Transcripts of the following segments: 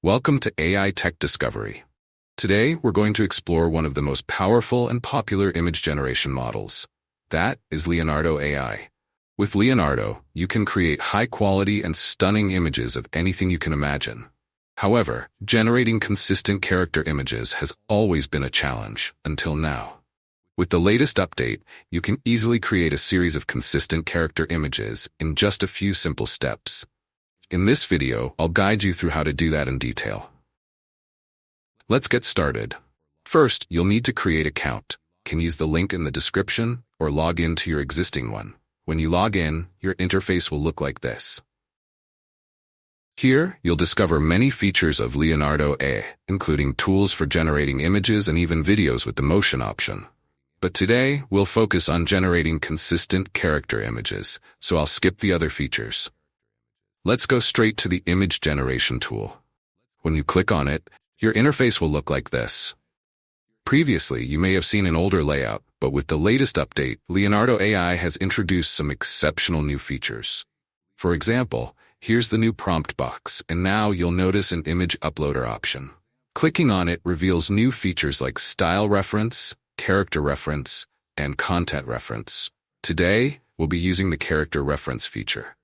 Welcome to AI Tech Discovery. Today, we're going to explore one of the most powerful and popular image generation models. That is Leonardo AI. With Leonardo, you can create high-quality and stunning images of anything you can imagine. However, generating consistent character images has always been a challenge, until now. With the latest update, you can easily create a series of consistent character images in just a few simple steps. In this video, I'll guide you through how to do that in detail. Let's get started. First, you'll need to create an account. You can use the link in the description or log in to your existing one. When you log in, your interface will look like this. Here, you'll discover many features of Leonardo AI, including tools for generating images and even videos with the motion option. But today, we'll focus on generating consistent character images, so I'll skip the other features. Let's go straight to the image generation tool. When you click on it, your interface will look like this. Previously, you may have seen an older layout, but with the latest update, Leonardo AI has introduced some exceptional new features. For example, here's the new prompt box, and now you'll notice an image uploader option. Clicking on it reveals new features like style reference, character reference, and content reference. Today, we'll be using the character reference feature.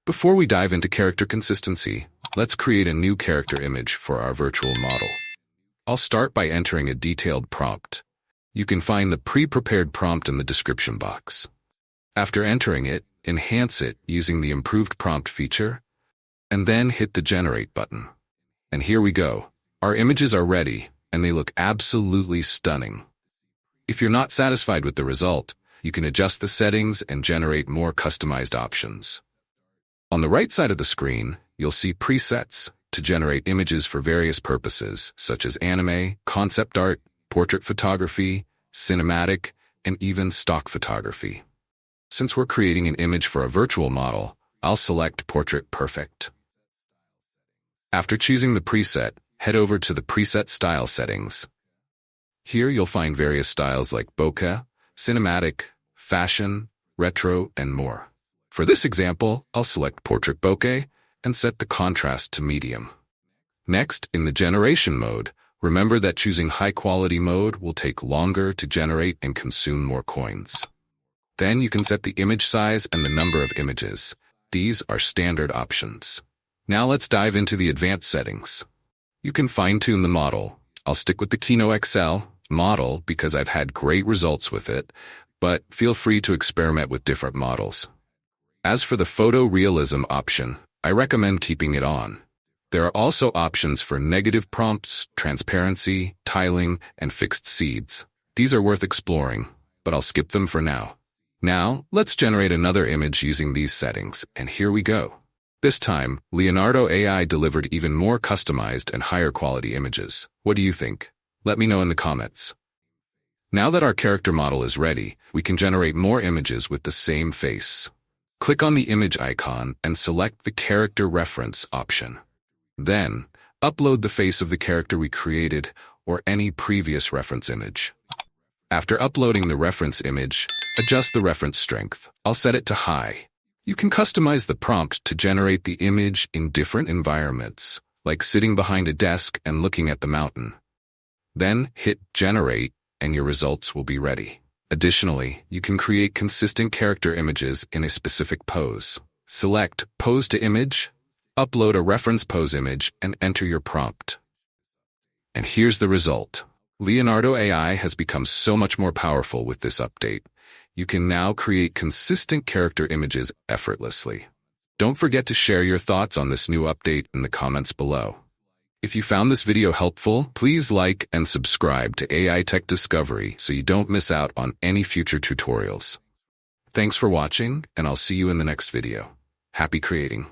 Before we dive into character consistency, let's create a new character image for our virtual model. I'll start by entering a detailed prompt. You can find the pre-prepared prompt in the description box. After entering it, enhance it using the improved prompt feature, and then hit the Generate button. And here we go. Our images are ready, and they look absolutely stunning. If you're not satisfied with the result, you can adjust the settings and generate more customized options. On the right side of the screen, you'll see presets to generate images for various purposes, such as anime, concept art, portrait photography, cinematic, and even stock photography. Since we're creating an image for a virtual model, I'll select Portrait Perfect. After choosing the preset, head over to the preset style settings. Here you'll find various styles like bokeh, cinematic, fashion, retro, and more. For this example, I'll select Portrait Bokeh and set the contrast to medium. Next, in the generation mode, remember that choosing high-quality mode will take longer to generate and consume more coins. Then you can set the image size and the number of images. These are standard options. Now let's dive into the advanced settings. You can fine-tune the model. I'll stick with the Kino XL model because I've had great results with it, but feel free to experiment with different models. As for the photorealism option, I recommend keeping it on. There are also options for negative prompts, transparency, tiling, and fixed seeds. These are worth exploring, but I'll skip them for now. Now, let's generate another image using these settings, and here we go. This time, Leonardo AI delivered even more customized and higher quality images. What do you think? Let me know in the comments. Now that our character model is ready, we can generate more images with the same face. Click on the image icon and select the character reference option. Then, upload the face of the character we created or any previous reference image. After uploading the reference image, adjust the reference strength. I'll set it to high. You can customize the prompt to generate the image in different environments, like sitting behind a desk and looking at the mountain. Then hit Generate and your results will be ready. Additionally, you can create consistent character images in a specific pose. Select Pose to Image, upload a reference pose image, and enter your prompt. And here's the result. Leonardo AI has become so much more powerful with this update. You can now create consistent character images effortlessly. Don't forget to share your thoughts on this new update in the comments below. If you found this video helpful, please like and subscribe to AI Tech Discovery so you don't miss out on any future tutorials. Thanks for watching, and I'll see you in the next video. Happy creating!